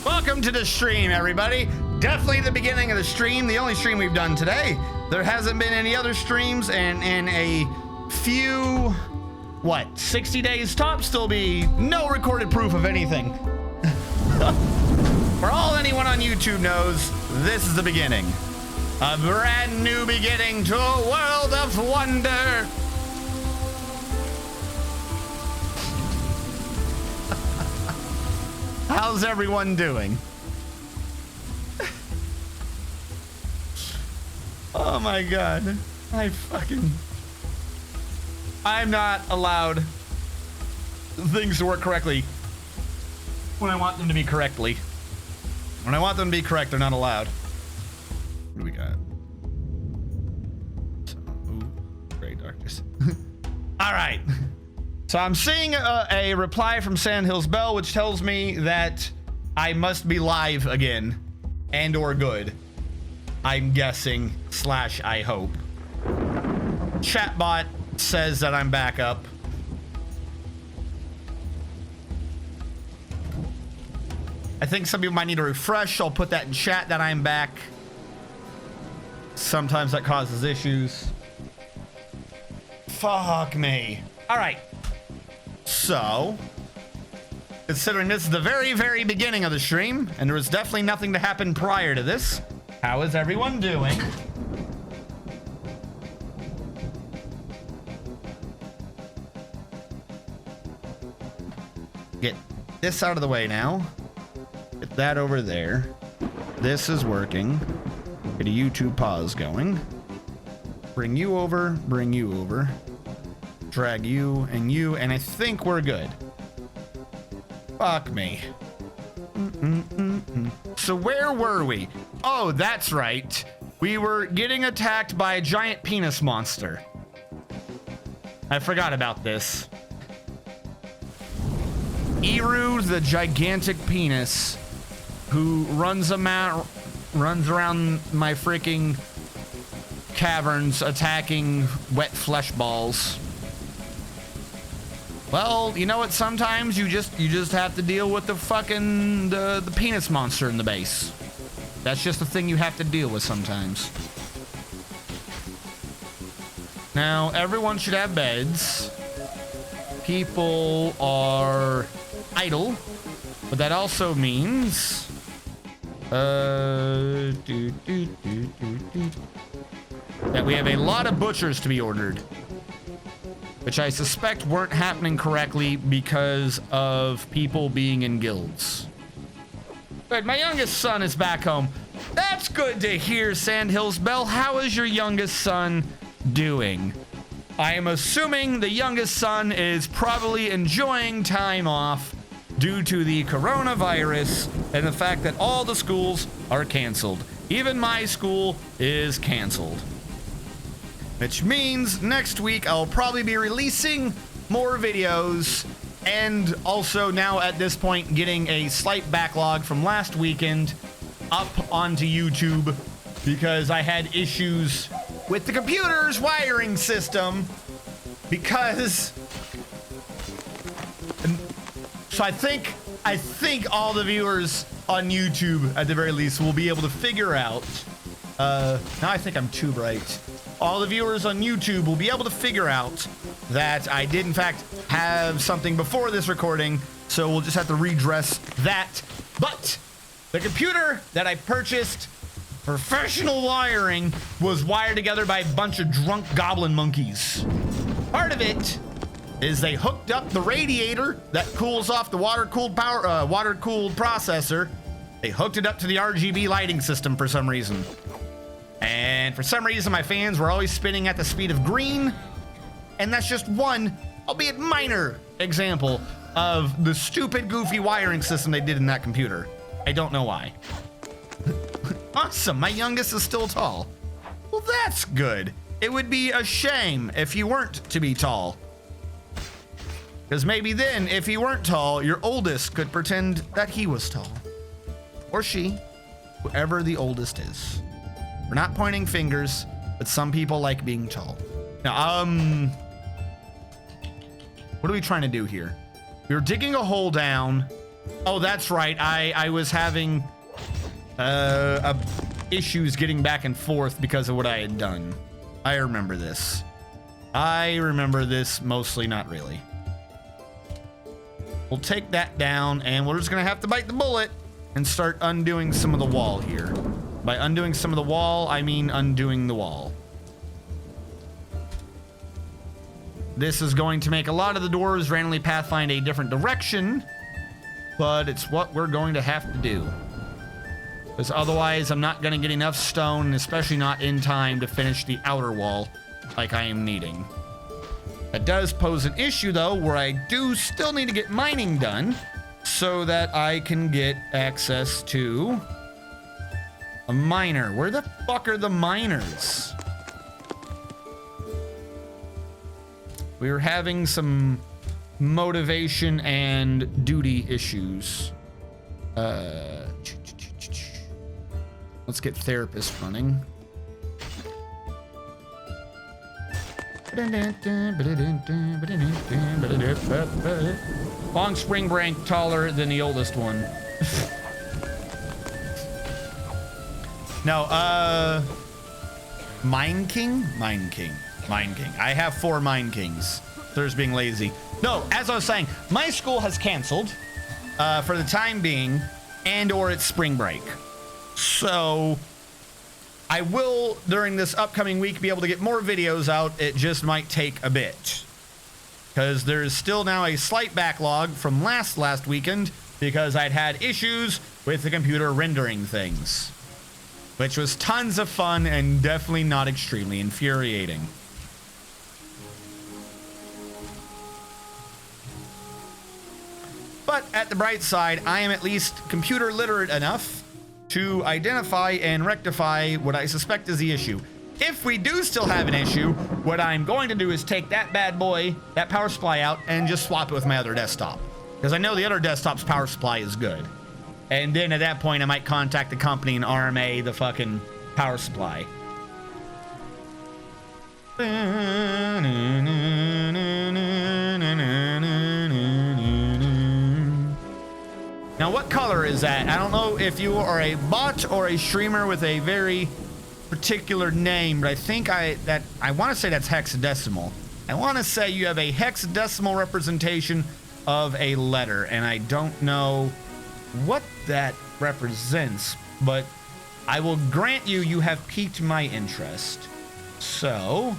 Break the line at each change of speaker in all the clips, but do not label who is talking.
Welcome to the stream, everybody. Definitely the beginning of the stream, the only stream we've done today. There hasn't been any other streams, and in a few, 60 days tops, there'll be no recorded proof of anything. For all anyone on YouTube knows, this is the beginning. A brand new beginning to a world of wonder. How's everyone doing? Oh my god. I'm not allowed things to work correctly when I want them to be correctly. When I want them to be correct, they're not allowed. What do we got? Great darkness. All right. So I'm seeing a reply from Sandhills Bell, which tells me that I must be live again and or good. I'm guessing / I hope. Chatbot says that I'm back up. I think some people might need a refresh. I'll put that in chat that I'm back. Sometimes that causes issues. Fuck me. All right. So, considering this is the very, very beginning of the stream, and there was definitely nothing to happen prior to this, how is everyone doing? Get this out of the way now. Get that over there. This is working. Get a YouTube pause going. Bring you over, bring you over. Drag you, and I think we're good. Fuck me. So where were we? Oh, that's right. We were getting attacked by a giant penis monster. I forgot about this. Eru, the gigantic penis, who runs around my freaking caverns attacking wet flesh balls. Well, you know what? Sometimes you just have to deal with the fucking the penis monster in the base. That's just the thing you have to deal with sometimes. Now, everyone should have beds. People are idle, but that also means that we have a lot of butchers to be ordered, which I suspect weren't happening correctly because of people being in guilds. Good, my youngest son is back home. That's good to hear, Sandhills Bell. How is your youngest son doing? I am assuming the youngest son is probably enjoying time off due to the coronavirus and the fact that all the schools are canceled. Even my school is canceled. Which means next week I'll probably be releasing more videos, and also now at this point getting a slight backlog from last weekend up onto YouTube because I had issues with the computer's wiring system because so I think all the viewers on YouTube at the very least will be able to figure out now I think I'm too bright. All the viewers on YouTube will be able to figure out that I did in fact have something before this recording, so we'll just have to redress that. But the computer that I purchased, professional wiring, was wired together by a bunch of drunk goblin monkeys. Part of it is they hooked up the radiator that cools off the water-cooled processor. They hooked it up to the RGB lighting system for some reason. And for some reason, my fans were always spinning at the speed of green. And that's just one, albeit minor, example of the stupid, goofy wiring system they did in that computer. I don't know why. Awesome, my youngest is still tall. Well, that's good. It would be a shame if you weren't to be tall. Because maybe then, if he weren't tall, your oldest could pretend that he was tall. Or she, whoever the oldest is. We're not pointing fingers, but some people like being tall. Now, what are we trying to do here? We were digging a hole down Oh, that's right. I was having issues getting back and forth because of what I had done. I remember this. I remember this mostly, not really. We'll take that down, and we're just gonna have to bite the bullet and start undoing some of the wall here. By undoing some of the wall, I mean undoing the wall. This is going to make a lot of the doors randomly pathfind a different direction, but it's what we're going to have to do. Because otherwise, I'm not gonna get enough stone, especially not in time to finish the outer wall like I am needing. That does pose an issue though, where I do still need to get mining done so that I can get access to a miner. Where the fuck are the miners? We were having some motivation and duty issues. Let's get therapist running. Long spring break, taller than the oldest one. No, Mine King? Mine King. Mine King. I have 4 Mine Kings. There's being lazy. No, as I was saying, my school has canceled for the time being, and or it's spring break. So I will, during this upcoming week, be able to get more videos out. It just might take a bit, because there is still now a slight backlog from last weekend because I'd had issues with the computer rendering things, which was tons of fun and definitely not extremely infuriating. But at the bright side, I am at least computer literate enough to identify and rectify what I suspect is the issue. If we do still have an issue, what I'm going to do is take that bad boy, that power supply out, and just swap it with my other desktop. Because I know the other desktop's power supply is good. And then at that point, I might contact the company and RMA the fucking power supply. Now, what color is that? I don't know if you are a bot or a streamer with a very particular name, but I think I want to say that's hexadecimal. I want to say you have a hexadecimal representation of a letter, and I don't know what that represents, but I will grant you have piqued my interest. So,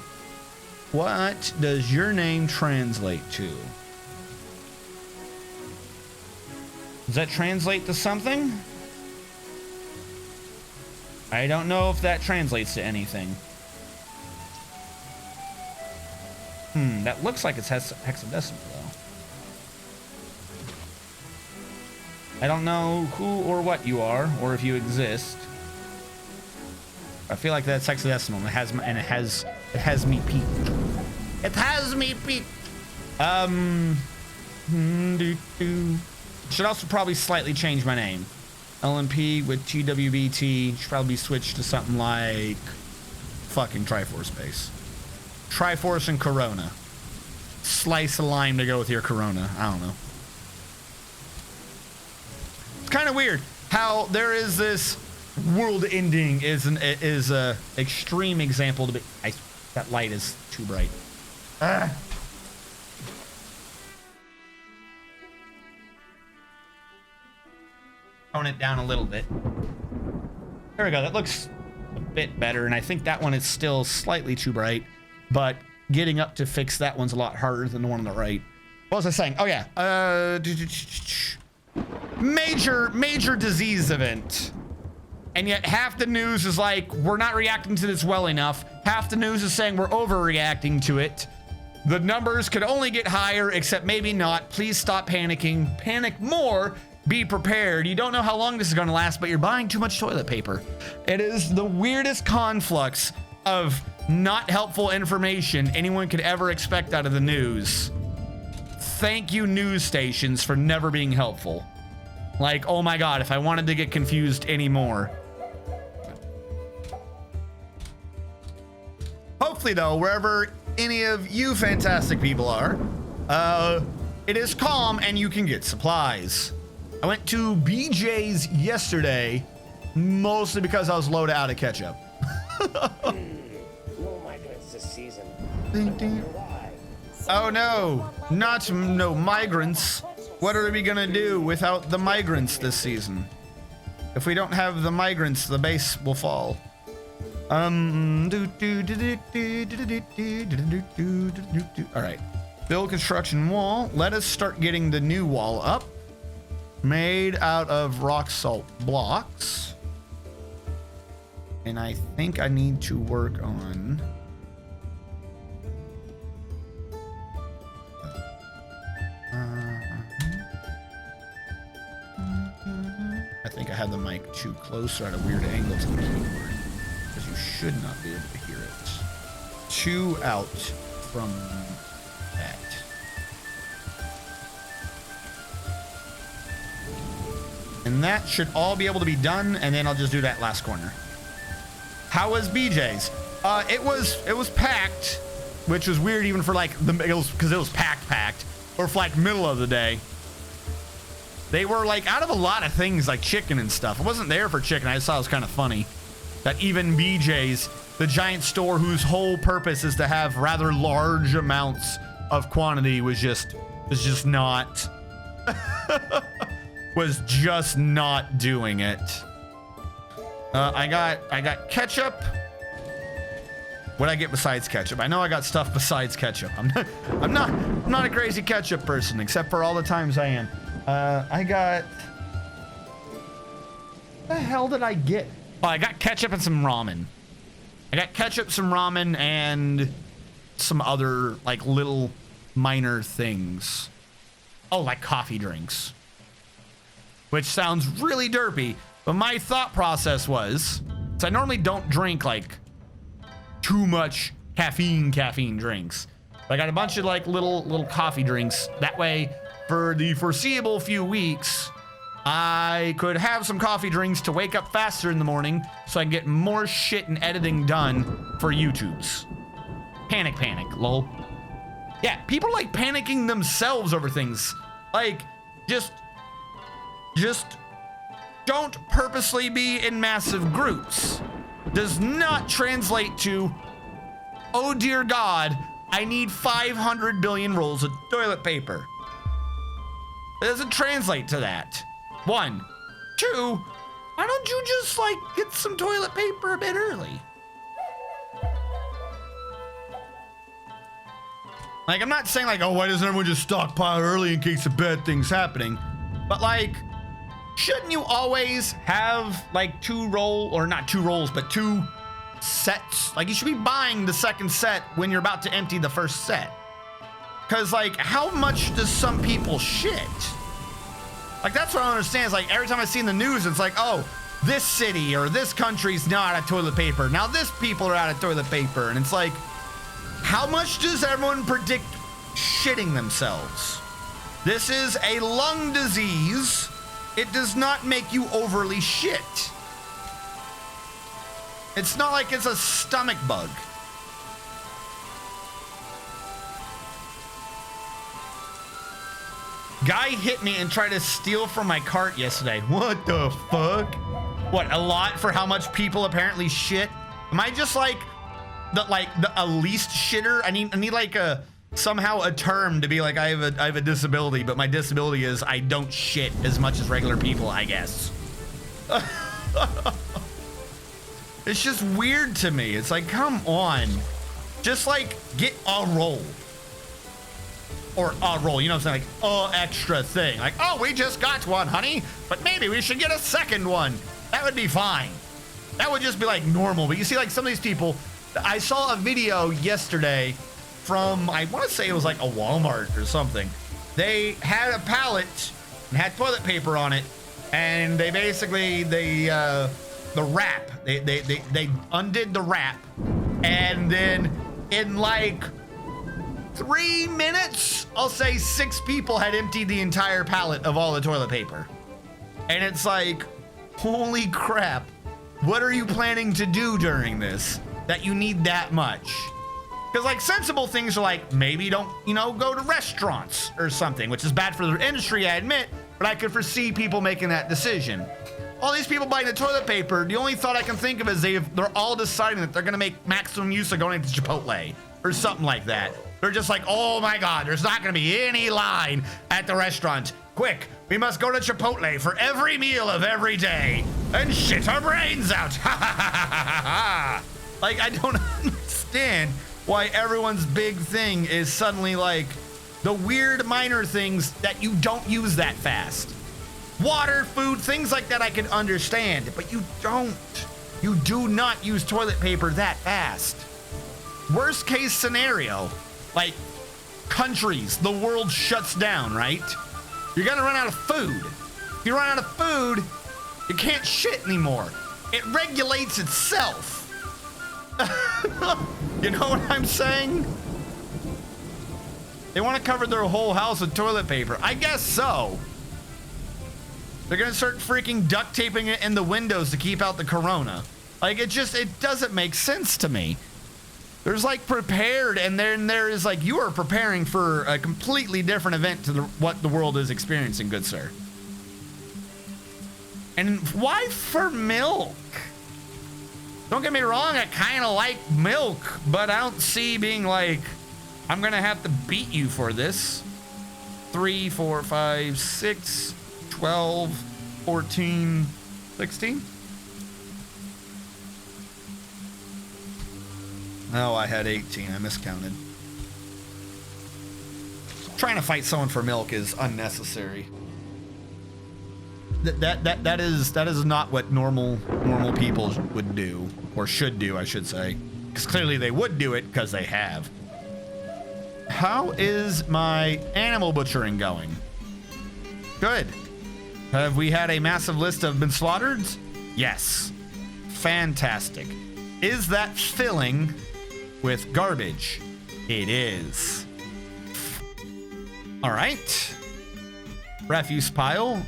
what does your name translate to? Does that translate to something? I don't know if that translates to anything. That looks like it's hexadecimal, though. I don't know who or what you are, or if you exist. I feel like that's hexadecimal, and it has me peaked. It has me peaked. Should also probably slightly change my name. LNP with TWBT should probably be switched to something like fucking Triforce base. Triforce and Corona. Slice a lime to go with your Corona. I don't know. It's kind of weird how there is this world ending is a extreme example to be. That light is too bright. Tone it down a little bit. There we go. That looks a bit better, and I think that one is still slightly too bright, but getting up to fix that one's a lot harder than the one on the right. What was I saying? Oh yeah, major disease event, and yet half the news is like we're not reacting to this well enough. Half the news is saying we're overreacting to it. The numbers could only get higher, except maybe not. Please stop panicking. Panic more. Be prepared. You don't know how long this is going to last, but you're buying too much toilet paper. It is the weirdest conflux of not helpful information anyone could ever expect out of the news. Thank you, news stations, for never being helpful. Like, oh my God, if I wanted to get confused anymore. Hopefully, though, wherever any of you fantastic people are, it is calm and you can get supplies. I went to BJ's yesterday, mostly because I was low out of ketchup.
No migrants this season.
Ding, ding. Oh no, no migrants. What are we gonna do without the migrants this season? If we don't have the migrants, the base will fall. All right, build construction wall. Let us start getting the new wall up. Made out of rock salt blocks. And I think I need to work on... I think I had the mic too close or at a weird angle to the keyboard, because you should not be able to hear it. 2 out from that. And that should all be able to be done, and then I'll just do that last corner. How was BJ's? It was packed, which was weird even for like because it was packed, or for like middle of the day. They were like out of a lot of things like chicken and stuff. I wasn't there for chicken. I just thought it was kind of funny that even BJ's, the giant store whose whole purpose is to have rather large amounts of quantity, was just not was just not doing it. I got ketchup. What I get besides ketchup? I know I got stuff besides ketchup. I'm not a crazy ketchup person, except for all the times I am. I got... What the hell did I get? Oh, I got ketchup and some ramen. I got ketchup, some ramen, and some other, like, little minor things. Oh, like coffee drinks. Which sounds really derpy, but my thought process was... So I normally don't drink, like, too much caffeine drinks. But I got a bunch of, like, little coffee drinks. That way... For the foreseeable few weeks, I could have some coffee drinks to wake up faster in the morning so I can get more shit and editing done for YouTube's. Panic, lol. Yeah, people are like panicking themselves over things. Like, just don't purposely be in massive groups. Does not translate to, oh dear God, I need 500 billion rolls of toilet paper. It doesn't translate to that. 1. 2, why don't you just like get some toilet paper a bit early? Like, I'm not saying like, oh, why doesn't everyone just stockpile early in case of bad things happening? But like, shouldn't you always have like 2 sets? Like, you should be buying the second set when you're about to empty the first set. Cause like, how much does some people shit? Like, that's what I don't understand. Is like, every time I see in the news, it's like, oh, this city or this country's not out of toilet paper. Now this people are out of toilet paper. And it's like, how much does everyone predict shitting themselves? This is a lung disease. It does not make you overly shit. It's not like it's a stomach bug. Guy hit me and tried to steal from my cart yesterday. What the fuck? What, a lot for how much people apparently shit? Am I just like the least shitter? I need like somehow a term to be like, I have a disability, but my disability is I don't shit as much as regular people, I guess. It's just weird to me. It's like, come on. Just like get a roll. Or a roll, you know what I'm saying? Like, extra thing. Like, oh, we just got one, honey, but maybe we should get a second one. That would be fine. That would just be like normal. But you see, like some of these people, I saw a video yesterday from, I want to say it was like a Walmart or something. They had a pallet and had toilet paper on it, and they basically, the wrap, they undid the wrap, and then in like 3 minutes, I'll say 6 people had emptied the entire pallet of all the toilet paper. And it's like, holy crap, what are you planning to do during this that you need that much? Because like sensible things are like, maybe don't, go to restaurants or something, which is bad for the industry, I admit, but I could foresee people making that decision. All these people buying the toilet paper, the only thought I can think of is they're all deciding that they're gonna make maximum use of going to Chipotle or something like that. They're just like, oh my God, there's not gonna be any line at the restaurant. Quick, we must go to Chipotle for every meal of every day and shit our brains out. Like, I don't understand why everyone's big thing is suddenly like the weird minor things that you don't use that fast. Water, food, things like that I can understand, but you don't. You do not use toilet paper that fast. Worst case scenario, like countries, the world shuts down, right? You're gonna run out of food. If you run out of food, you can't shit anymore. It regulates itself. You know what I'm saying? They want to cover their whole house with toilet paper. I guess so. They're gonna start freaking duct taping it in the windows to keep out the corona. Like, it doesn't make sense to me. There's like prepared, and then there is like, you are preparing for a completely different event to what the world is experiencing, good sir. And why for milk? Don't get me wrong, I kind of like milk, but I don't see being like, I'm gonna have to beat you for this. 3, 4, 5, 6, 12, 14, 16? Oh, I had 18. I miscounted. Trying to fight someone for milk is unnecessary. That is not what normal people would do, or should do, I should say. Because clearly they would do it because they have. How is my animal butchering going? Good. Have we had a massive list of been slaughtered? Yes. Fantastic. Is that filling with garbage? It is. All right. Refuse pile,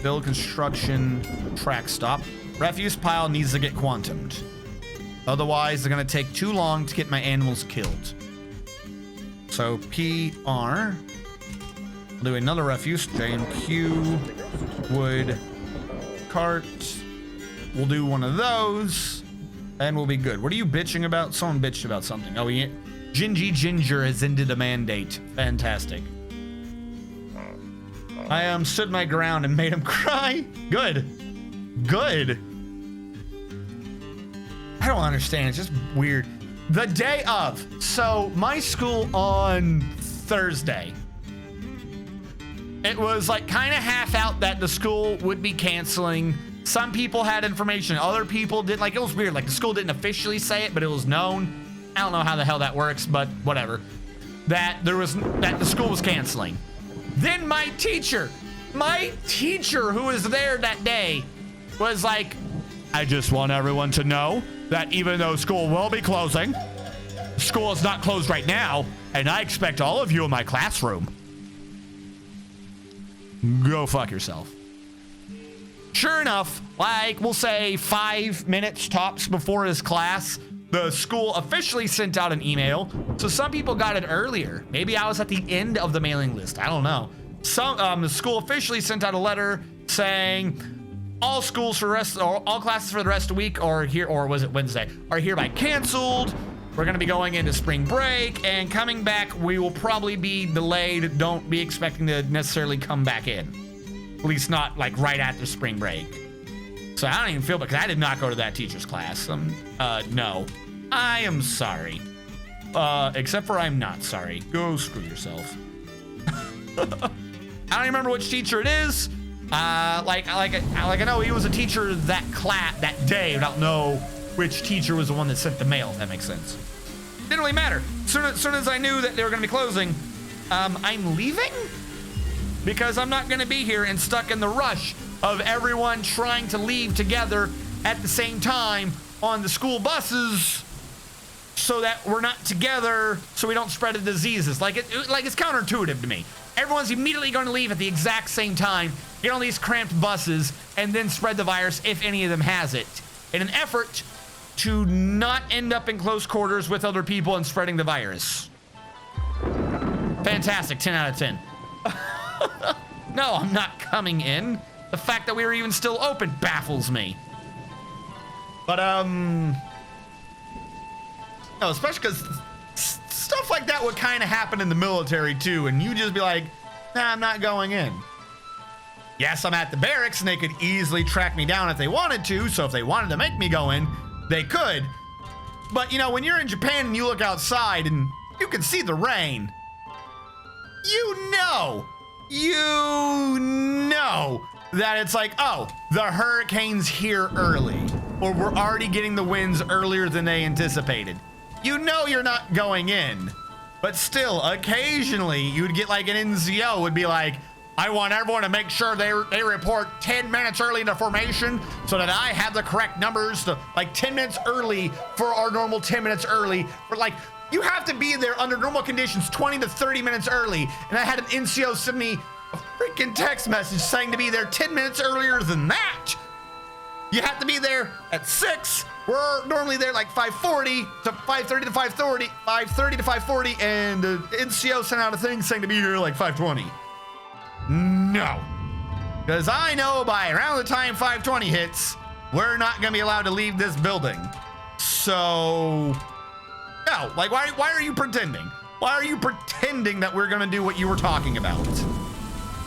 build construction track stop. Refuse pile needs to get quantumed. Otherwise, they're gonna take too long to get my animals killed. So PR, I'll do another refuse, JMQ, wood, cart. We'll do one of those, and we'll be good. What are you bitching about? Someone bitched about something. Oh, yeah. Gingy Ginger has ended a mandate. Fantastic. I stood my ground and made him cry. Good. Good. I don't understand. It's just weird. The day of. So my school on Thursday. It was like kind of half out that the school would be canceling. Some people had information. Other people didn't. Like, it was weird. Like, the school didn't officially say it, but it was known. I don't know how the hell that works, but whatever. That the school was canceling. Then my teacher who was there that day was like, I just want everyone to know that even though school will be closing, school is not closed right now, and I expect all of you in my classroom. Go fuck yourself. Sure enough, like, we'll say 5 minutes tops before his class, the school officially sent out an email. So some people got it earlier. Maybe I was at the end of the mailing list. I don't know. The school officially sent out a letter saying all schools for all classes for the rest of the week or was it Wednesday, are hereby canceled. We're going to be going into spring break, and coming back, we will probably be delayed. Don't be expecting to necessarily come back in. At least not like right after spring break. So I don't even feel bad because I did not go to that teacher's class. No, I am sorry. Except for I'm not sorry. Go screw yourself. I don't even remember which teacher it is. Like I know he was a teacher that day. I don't know which teacher was the one that sent the mail, if that makes sense. Didn't really matter. Soon as I knew that they were going to be closing, I'm leaving because I'm not going to be here and stuck in the rush of everyone trying to leave together at the same time on the school buses so that we're not together so we don't spread the diseases. Like it's counterintuitive to me. Everyone's immediately going to leave at the exact same time, get on these cramped buses, and then spread the virus if any of them has it, in an effort to not end up in close quarters with other people and spreading the virus. Fantastic, 10 out of 10. No, I'm not coming in. The fact that we were even still open baffles me. But, no, especially because stuff like that would kind of happen in the military too, and you just be like, nah, I'm not going in. Yes, I'm at the barracks, and they could easily track me down if they wanted to, so if they wanted to make me go in, they could. But, you know, when you're in Japan and you look outside and you can see the rain, you know that it's like, oh, the hurricane's here early, or we're already getting the winds earlier than they anticipated. You know you're not going in, but still, occasionally you'd get like an NCO would be like, I want everyone to make sure they report 10 minutes early into formation so that I have the correct numbers to like 10 minutes early for our normal 10 minutes early. But like, you have to be there under normal conditions 20 to 30 minutes early. And I had an NCO send me a freaking text message saying to be there 10 minutes earlier than that. You have to be there at 6. We're normally there like 5:40 to 5:30 to 5:30 to 5:40, and the NCO sent out a thing saying to be here like 5:20. No, because I know by around the time 5:20 hits, we're not gonna be allowed to leave this building. So, no, like why are you pretending? Why are you pretending that we're gonna do what you were talking about?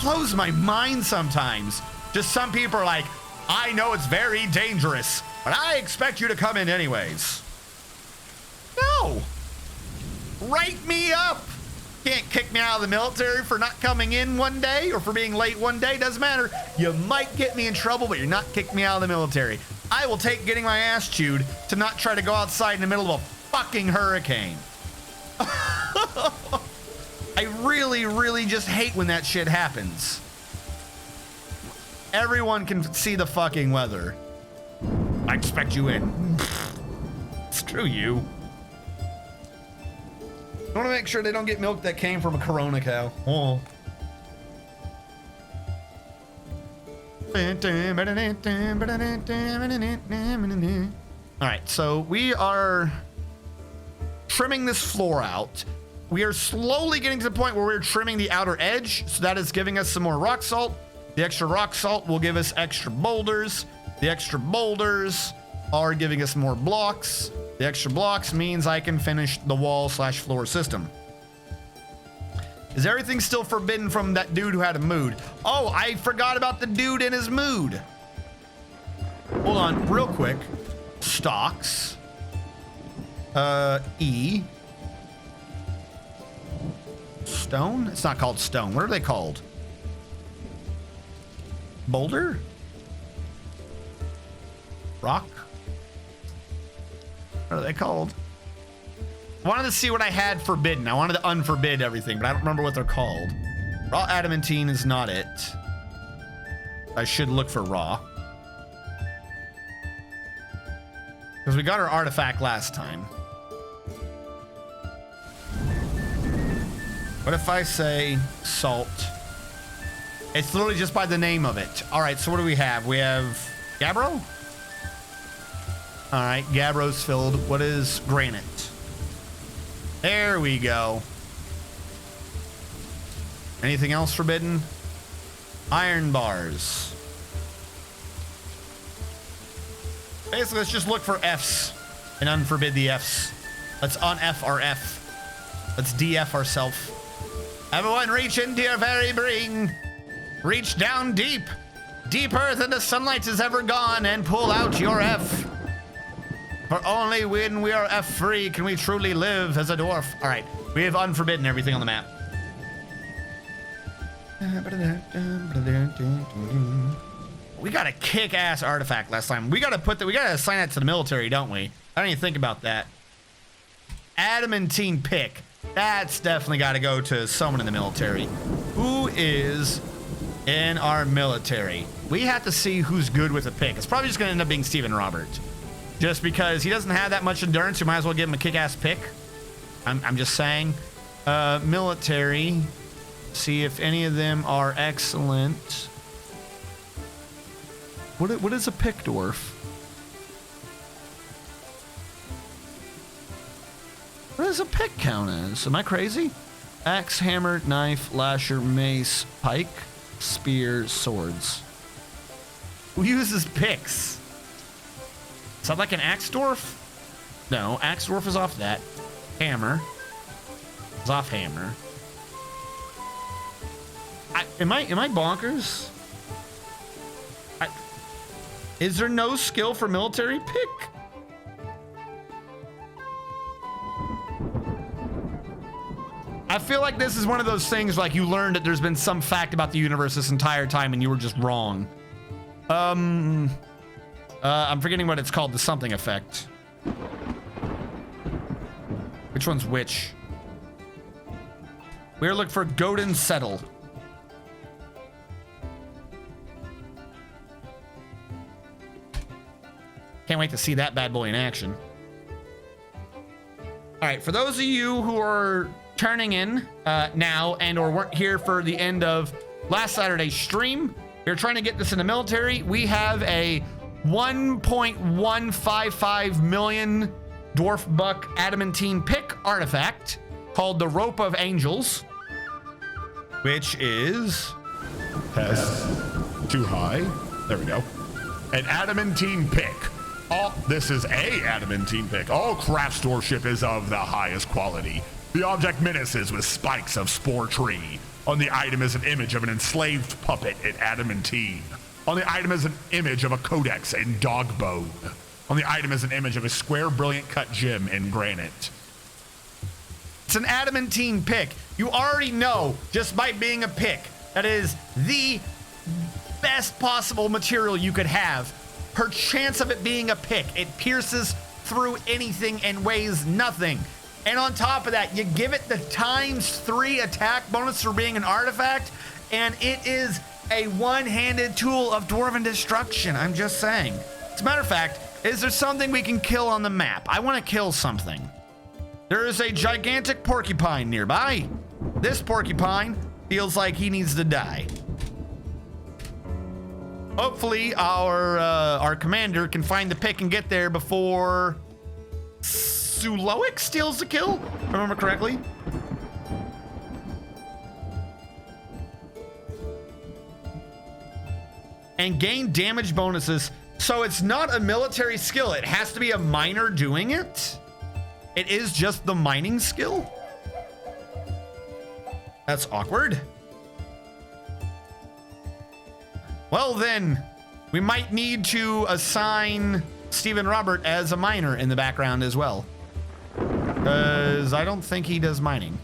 Blows my mind sometimes. Just some people are like, I know it's very dangerous, but I expect you to come in anyways. No, write me up. Can't kick me out of the military for not coming in one day or for being late one day. Doesn't matter. You might get me in trouble, but you're not kicking me out of the military. I will take getting my ass chewed to not try to go outside in the middle of a fucking hurricane. I really, really just hate when that shit happens. Everyone can see the fucking weather. I expect you in. Screw you. I want to make sure they don't get milk that came from a Corona cow. Oh. Alright, so we are trimming this floor out. We are slowly getting to the point where we're trimming the outer edge, so that is giving us some more rock salt. The extra rock salt will give us extra boulders. The extra boulders are giving us more blocks. The extra blocks means I can finish the wall/floor system. Is everything still forbidden from that dude who had a mood? Oh, I forgot about the dude in his mood. Hold on, real quick. Stocks. E. Stone? It's not called stone. What are they called? Boulder? Rock? What are they called? I wanted to see what I had forbidden. I wanted to unforbid everything, but I don't remember what they're called. Raw adamantine is not it. I should look for raw. Because we got our artifact last time. What if I say salt? It's literally just by the name of it. All right, so what do we have? We have gabbro? All right, gabbro's filled. What is granite? There we go. Anything else forbidden? Iron bars. Basically, let's just look for Fs and unforbid the Fs. Let's un-F our F. Let's DF ourselves. Everyone reach into your very being. Reach down deep. Deeper than the sunlight has ever gone, and pull out your F. For only when we are F-free can we truly live as a dwarf. All right, we have unforbidden everything on the map. We got a kick-ass artifact last time. We gotta assign that to the military, don't we? I didn't even think about that. Adamantine pick. That's definitely gotta go to someone in the military. Who is in our military? We have to see who's good with a pick. It's probably just gonna end up being Stephen Robert. Just because he doesn't have that much endurance, you might as well give him a kick-ass pick. I'm just saying. Military. See if any of them are excellent. What is a pick dwarf? What does a pick count as? Am I crazy? Axe, hammer, knife, lasher, mace, pike. spears, swords. Who uses picks? Is that like an axe dwarf? No, axe dwarf is off that. Hammer is off hammer. Am I bonkers? Is there no skill for military pick? I feel like this is one of those things like you learned that there's been some fact about the universe this entire time and you were just wrong. I'm forgetting what it's called, the something effect. Which one's which? We're looking for Godin Settle. Can't wait to see that bad boy in action. All right, for those of you who are turning in now and or weren't here for the end of last Saturday's stream, we're trying to get this in the military. We have a 1.155 million dwarf buck adamantine pick artifact called the Rope of Angels, which is
too high. There we go. An adamantine pick. This is a adamantine pick. All craft store ship is of the highest quality. The object menaces with spikes of spore tree. On the item is an image of an enslaved puppet in adamantine. On the item is an image of a codex in dog bone. On the item is an image of a square brilliant cut gem in granite.
It's an adamantine pick. You already know, just by being a pick, that is the best possible material you could have. Her chance of it being a pick, it pierces through anything and weighs nothing. And on top of that, you give it the ×3 attack bonus for being an artifact, and it is a one-handed tool of dwarven destruction. I'm just saying. As a matter of fact, is there something we can kill on the map? I want to kill something. There is a gigantic porcupine nearby. This porcupine feels like he needs to die. Hopefully our commander can find the pick and get there before Suloic steals the kill, if I remember correctly. And gain damage bonuses. So it's not a military skill. It has to be a miner doing it. It is just the mining skill. That's awkward. Well then, we might need to assign Stephen Robert as a miner in the background as well. Because I don't think he does mining.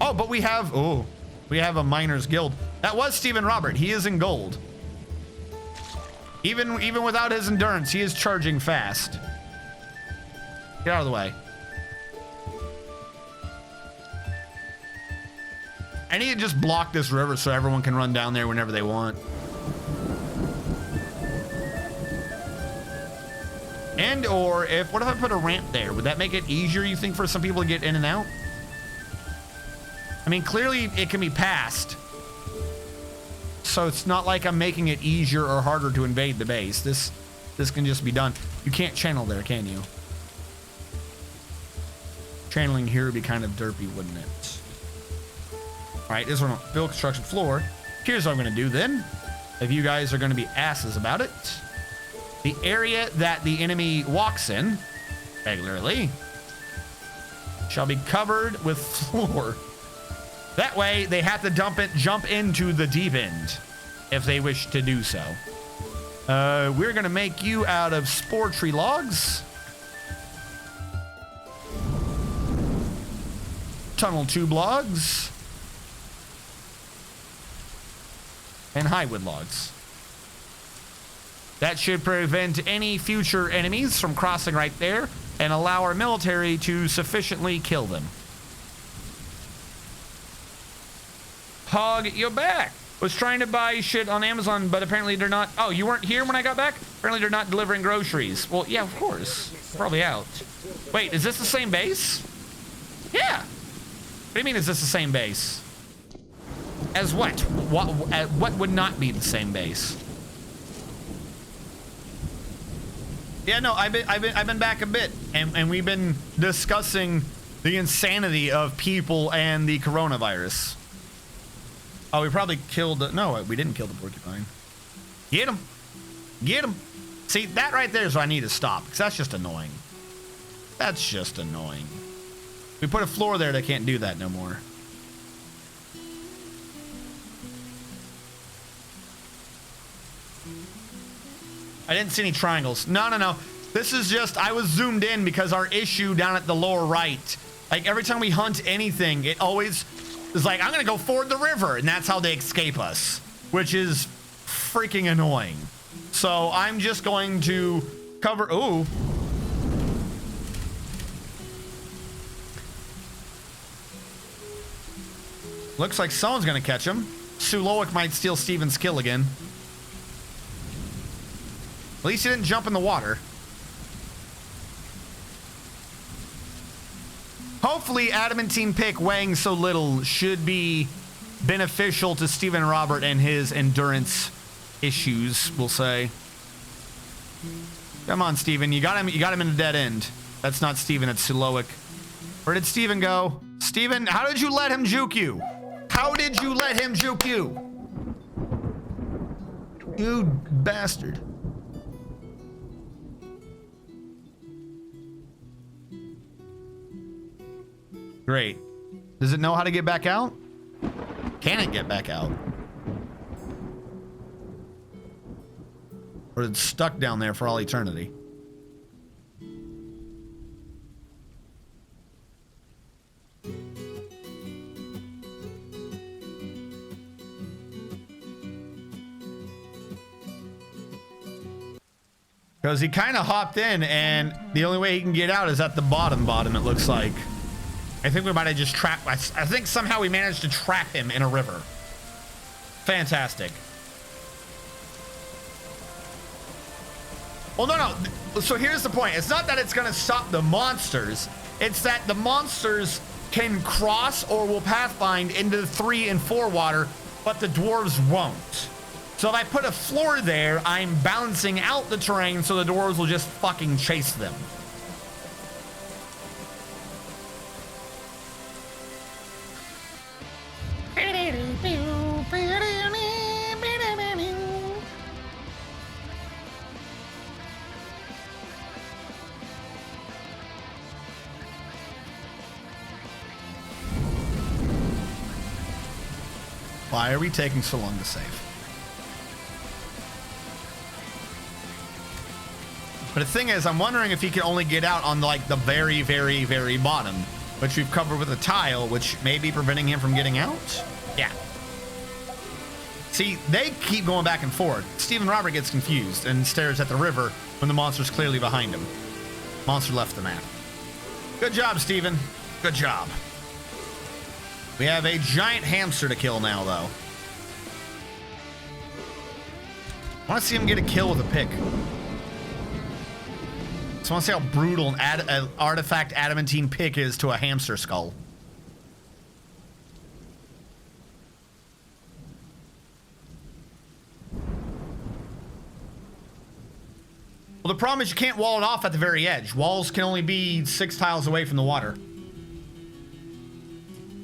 Oh, but we have a miners guild. That was Stephen Robert. He is in gold. Even without his endurance, he is charging fast. Get out of the way. I need to just block this river so everyone can run down there whenever they want. And or what if I put a ramp there? Would that make it easier, you think, for some people to get in and out? I mean, clearly it can be passed. So it's not like I'm making it easier or harder to invade the base. This can just be done. You can't channel there, can you? Channeling here would be kind of derpy, wouldn't it? All right, this one, build construction floor. Here's what I'm gonna do then. If you guys are gonna be asses about it. The area that the enemy walks in regularly shall be covered with floor. That way they have to jump into the deep end if they wish to do so. We're gonna make you out of spore tree logs. Tunnel tube logs. And highwood logs. That should prevent any future enemies from crossing right there and allow our military to sufficiently kill them. Hog, you're back. Was trying to buy shit on Amazon, but apparently they're not. Oh, you weren't here when I got back? Apparently they're not delivering groceries. Well, yeah, of course. Probably out. Wait, is this the same base? Yeah. What do you mean, is this the same base? As what? What would not be the same base? Yeah, no, I've been back a bit, and we've been discussing the insanity of people and the coronavirus. Oh, we probably killed the... No, we didn't kill the porcupine. Get him. Get him. See, that right there is what I need to stop, because that's just annoying. That's just annoying. We put a floor there that can't do that no more. I didn't see any triangles. No, no, no. This is just, I was zoomed in because our issue down at the lower right, like every time we hunt anything, it always is like, I'm going to go ford the river. And that's how they escape us, which is freaking annoying. So I'm just going to cover, ooh. Looks like someone's going to catch him. Suloic might steal Steven's kill again. At least he didn't jump in the water. Hopefully, adamantine pick weighing so little should be beneficial to Steven Robert and his endurance issues, we'll say. Come on, Steven. You got him in a dead end. That's not Steven, it's Suloic. Where did Steven go? Steven, how did you let him juke you? How did you let him juke you? You bastard. Great. Does it know how to get back out? Can it get back out? Or it's stuck down there for all eternity? Because he kind of hopped in, and the only way he can get out is at the bottom, it looks like. I think we might have just trapped... I think somehow we managed to trap him in a river. Fantastic. Well, no. So here's the point. It's not that it's going to stop the monsters. It's that the monsters can cross or will pathfind into the 3 and 4 water, but the dwarves won't. So if I put a floor there, I'm balancing out the terrain so the dwarves will just fucking chase them. Why are we taking so long to save? But the thing is, I'm wondering if he can only get out on like the very, very, very bottom, which we've covered with a tile, which may be preventing him from getting out. Yeah. See, they keep going back and forth. Steven Robert gets confused and stares at the river when the monster's clearly behind him. Monster left the map. Good job, Steven. Good job. We have a giant hamster to kill now, though. I want to see him get a kill with a pick. So I want to see how brutal an artifact adamantine pick is to a hamster skull. Well, the problem is you can't wall it off at the very edge. Walls can only be 6 tiles away from the water.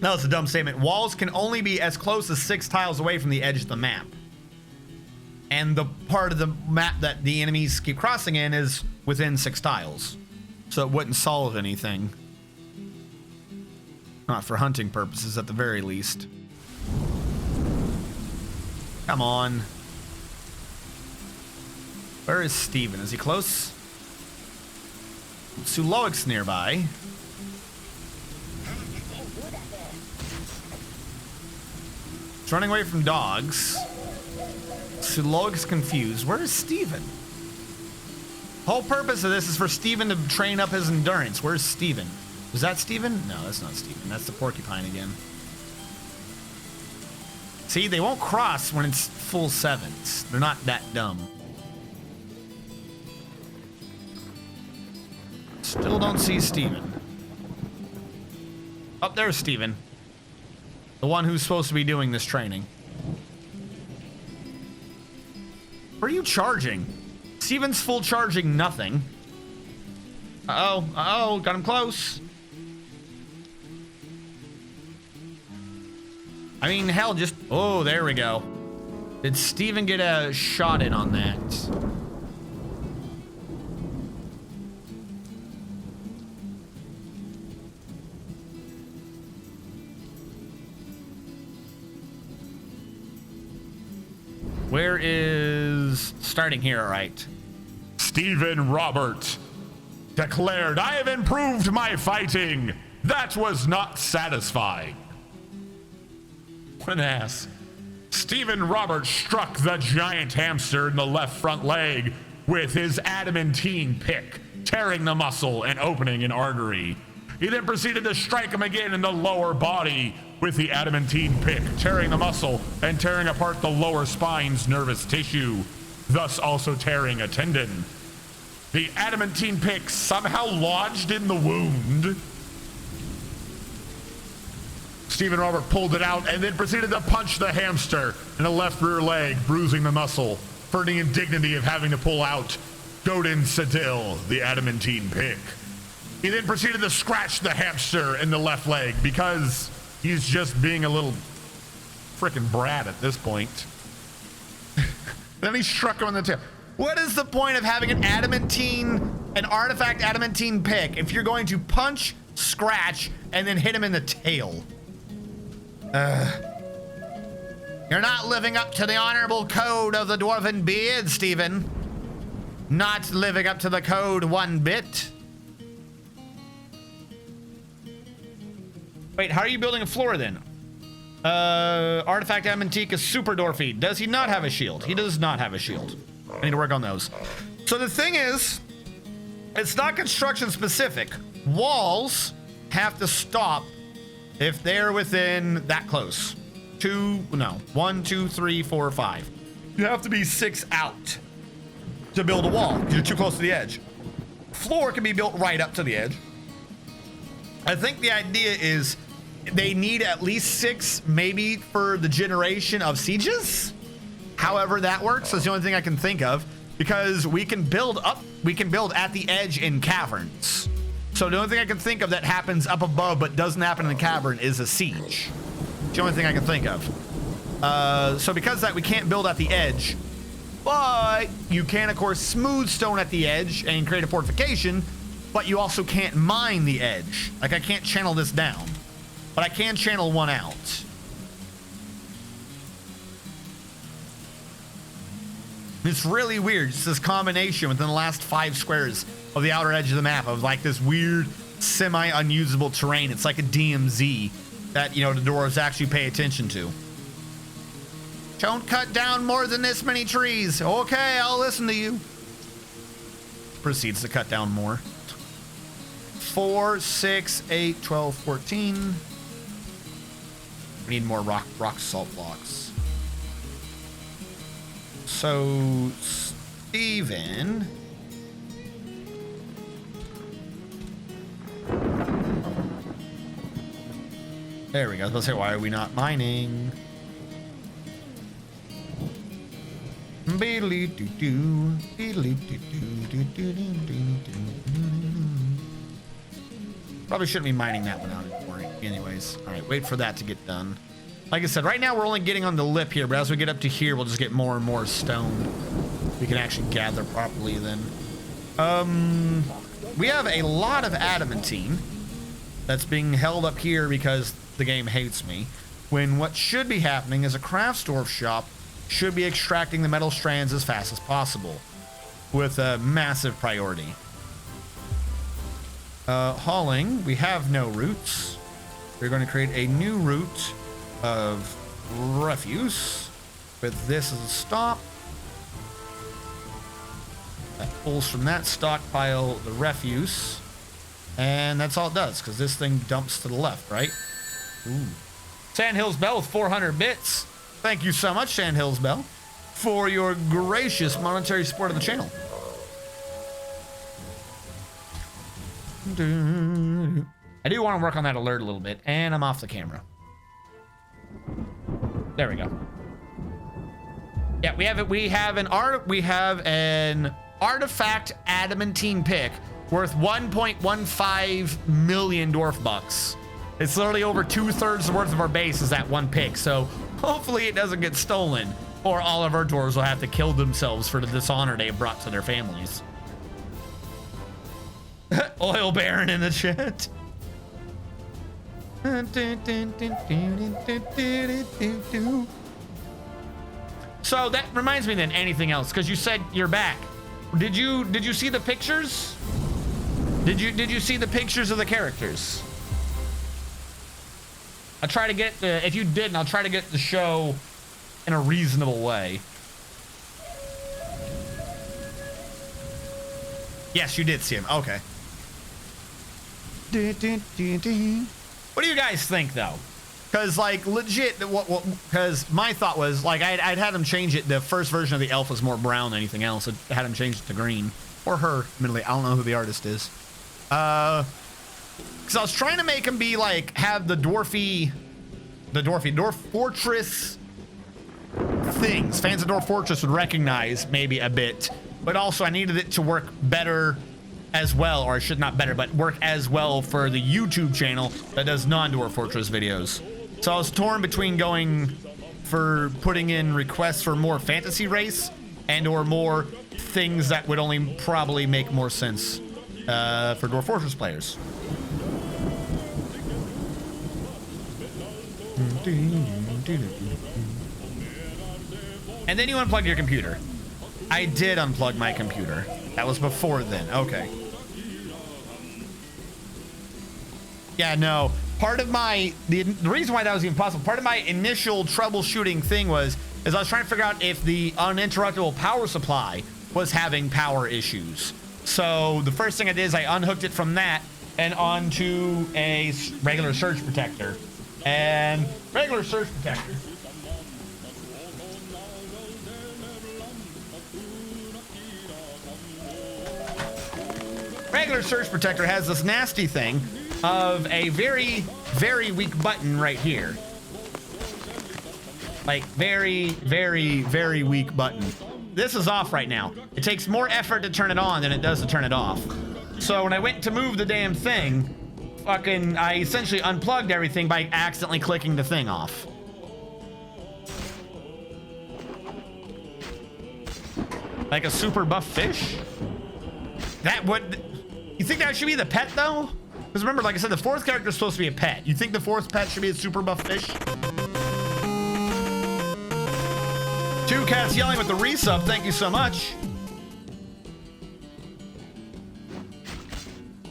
No, it's a dumb statement. Walls can only be as close as 6 tiles away from the edge of the map. And the part of the map that the enemies keep crossing in is within 6 tiles. So it wouldn't solve anything. Not for hunting purposes, at the very least. Come on. Where is Steven? Is he close? Suloic's nearby. He's running away from dogs. Suloic's confused. Where is Steven? The whole purpose of this is for Steven to train up his endurance. Where's Steven? Was that Steven? No, that's not Steven. That's the porcupine again. See, they won't cross when it's full 7s. They're not that dumb. Still don't see Steven. Oh, there's Steven. The one who's supposed to be doing this training. Where are you charging? Steven's full charging nothing. Uh-oh, uh-oh, got him close. I mean, hell, just... Oh, there we go. Did Steven get a shot in on that? Where is... Starting here, all right.
Stephen Robert declared, I have improved my fighting. That was not satisfying.
What an ass.
Stephen Robert struck the giant hamster in the left front leg with his adamantine pick, tearing the muscle and opening an artery. He then proceeded to strike him again in the lower body with the adamantine pick, tearing the muscle and tearing apart the lower spine's nervous tissue, thus also tearing a tendon. The adamantine pick somehow lodged in the wound. Stephen Robert pulled it out and then proceeded to punch the hamster in the left rear leg, bruising the muscle for the indignity of having to pull out Godin Sedil, the adamantine pick. He then proceeded to scratch the hamster in the left leg because he's just being a little frickin' brat at this point. Then he struck him in the tail.
What is the point of having an artifact adamantine pick if you're going to punch, scratch, and then hit him in the tail? You're not living up to the honorable code of the Dwarven Beard, Stephen. Not living up to the code one bit. Wait, how are you building a floor then? Artifact Adamantine is super dwarfy. Does he not have a shield? He does not have a shield. I need to work on those. So the thing is, it's not construction specific. Walls have to stop if they're within that close. 1, 2, 3, 4, 5. You have to be 6 out to build a wall because you're too close to the edge. Floor can be built right up to the edge. I think the idea is they need at least 6, maybe for the generation of sieges. However that works is the only thing I can think of, because we can build at the edge in caverns. So the only thing I can think of that happens up above but doesn't happen in the cavern is a siege. It's the only thing I can think of. So because of that, we can't build at the edge, but you can of course smooth stone at the edge and create a fortification, but you also can't mine the edge. Like I can't channel this down, but I can channel one out. It's really weird. It's this combination within the last 5 squares of the outer edge of the map of like this weird semi-unusable terrain. It's like a DMZ that, you know, the dwarves actually pay attention to. Don't cut down more than this many trees. Okay, I'll listen to you. Proceeds to cut down more. 4, 6, 8, 12, 14. We need more rock salt blocks. So, Steven. There we go. Let's say, why are we not mining? Probably shouldn't be mining that one out anymore. Anyways, all right, wait for that to get done. Like I said, right now we're only getting on the lip here, but as we get up to here, we'll just get more and more stone. We can actually gather properly then. We have a lot of adamantine that's being held up here because the game hates me. When what should be happening is a craftsdwarf shop should be extracting the metal strands as fast as possible with a massive priority. Hauling, we have no routes. We're going to create a new route of refuse with this as a stop. That pulls from that stockpile the refuse, and that's all it does because this thing dumps to the left, right? Ooh. Sandhills Bell with 400 bits. Thank you so much, Sandhills Bell, for your gracious monetary support of the channel. I do want to work on that alert a little bit, and I'm off the camera. There we go. Yeah, we have an artifact adamantine pick worth 1.15 million dwarf bucks It's literally over 2/3 the worth of our base is that one pick. So hopefully it doesn't get stolen, or all of our dwarves will have to kill themselves for the dishonor they have brought to their families. Oil Baron in the chat. So that reminds me then, anything else? Because you said you're back. Did you see the pictures? Did you see the pictures of the characters? I'll try to get the, if you didn't, I'll try to get the show in a reasonable way.
Yes, you did see him. Okay.
What do you guys think though?
Because like legit, because my thought was like I'd had him change it. The first version of the elf was more brown than anything else. It had him change it to green, or her. Admittedly, I don't know who the artist is. Because I was trying to make him be like have the Dwarf Fortress things. Fans of Dwarf Fortress would recognize maybe a bit, but also I needed it to work better as well, or I should not better, but work as well for the YouTube channel that does non-Dwarf Fortress videos. So I was torn between going for putting in requests for more fantasy race and or more things that would only probably make more sense for Dwarf Fortress players. And then you unplug your computer. I did unplug my computer. That was before then. Okay. Yeah, no. Part of my, the reason why that was even possible, part of my initial troubleshooting thing is I was trying to figure out if the uninterruptible power supply was having power issues. So the first thing I did is I unhooked it from that and onto a regular surge protector. And regular surge protector. Regular surge protector has this nasty thing of a very, very weak button right here. Like very, very, very weak button. This is off right now. It takes more effort to turn it on than it does to turn it off. So when I went to move the damn thing, I essentially unplugged everything by accidentally clicking the thing off. Like a super buff fish? That would... You think that should be the pet though? Because remember, like I said, the fourth character is supposed to be a pet. You think the fourth pet should be a super buff fish? Two cats yelling with the resub. Thank you so much.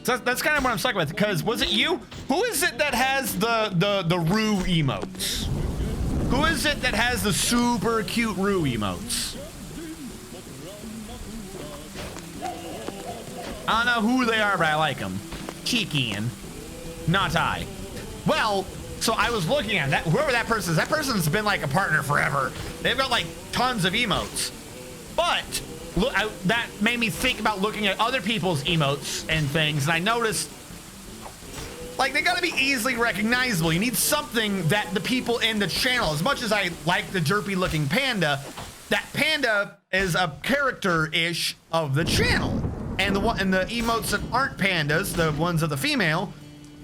So that's kind of what I'm stuck with. Because was it you? Who is it that has the Roo emotes? Who is it that has the super cute Roo emotes? I don't know who they are, but I like them. Cheeky-in. Not I. Well, so I was looking at that. Whoever that person is, that person's been like a partner forever. They've got like tons of emotes. But look, that made me think about looking at other people's emotes and things. And I noticed, like, they gotta be easily recognizable. You need something that the people in the channel, as much as I like the derpy looking panda, that panda is a character-ish of the channel. And the emotes that aren't pandas, the ones of the female,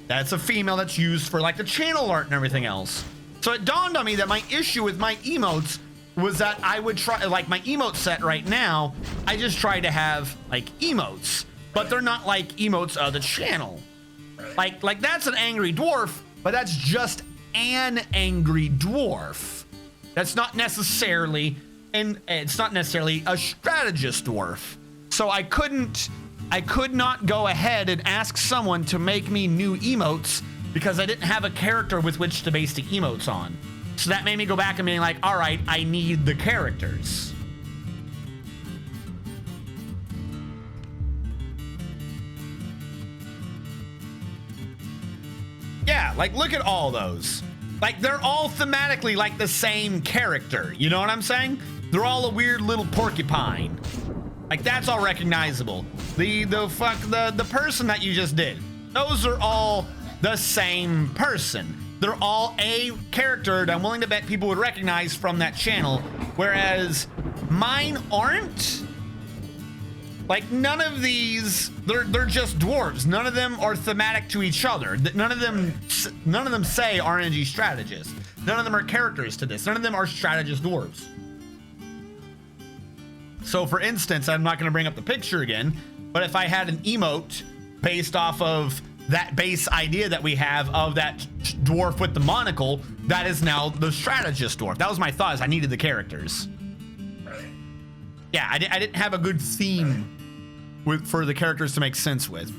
that's a female that's used for like the channel art and everything else. So it dawned on me that my issue with my emotes was that I would try, like my emote set right now, I just try to have like emotes, but they're not like emotes of the channel. Like that's an angry dwarf, but that's just an angry dwarf. That's not necessarily, and it's not necessarily a strategist dwarf. So I could not go ahead and ask someone to make me new emotes because I didn't have a character with which to base the emotes on. So that made me go back and being like, all right, I need the characters. Yeah, like look at all those. Like they're all thematically like the same character. You know what I'm saying? They're all a weird little porcupine. Like that's all recognizable. The person that you just did, those are all the same person. They're all a character that I'm willing to bet people would recognize from that channel, whereas mine aren't. Like none of these, they're just dwarves. None of them are thematic to each other. None of them say RNG strategist. None of them are characters to this. None of them are strategist dwarves. So for instance, I'm not going to bring up the picture again, but if I had an emote based off of that base idea that we have of that dwarf with the monocle, that is now the strategist dwarf. That was my thought, is I needed the characters. Yeah, I didn't have a good theme for the characters to make sense with.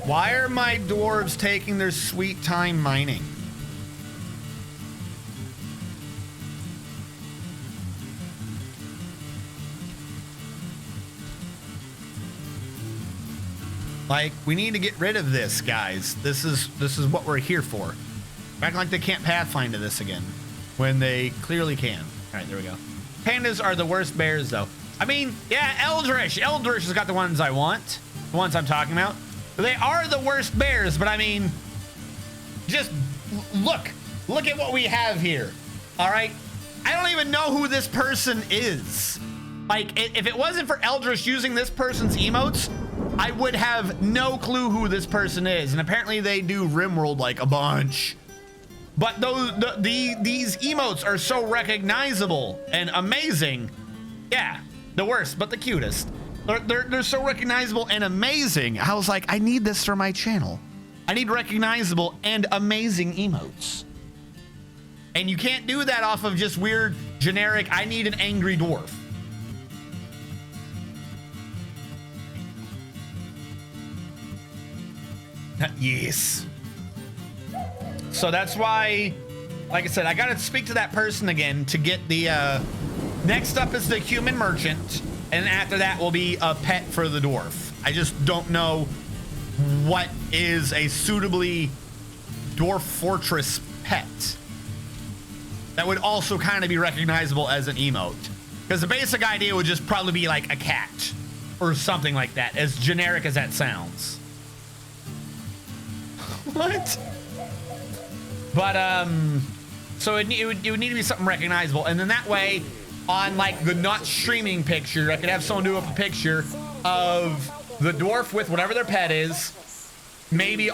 Why are my dwarves taking their sweet time mining? Like, we need to get rid of this, guys. This is what we're here for. Acting like they can't pathfind to this again when they clearly can. All right, there we go. Pandas are the worst bears, though. I mean, yeah, Eldritch has got the ones I want, the ones I'm talking about. They are the worst bears, but I mean, just look at what we have here. All right, I don't even know who this person is. Like, if it wasn't for Eldritch using this person's emotes, I would have no clue who this person is. And apparently they do Rimworld like a bunch. But these emotes are so recognizable and amazing. Yeah, the worst, but the cutest. They're so recognizable and amazing. I was like, I need this for my channel. I need recognizable and amazing emotes. And you can't do that off of just weird, generic, I need an angry dwarf. Yes. So that's why, like I said, I gotta speak to that person again to get the, next up is the human merchant, and after that will be a pet for the dwarf. I just don't know what is a suitably Dwarf Fortress pet that would also kind of be recognizable as an emote. Because the basic idea would just probably be like a cat or something like that, as generic as that sounds. What? But, so it would need to be something recognizable. And then that way, on like the not streaming picture, I could have someone do up a picture of the dwarf with whatever their pet is. Maybe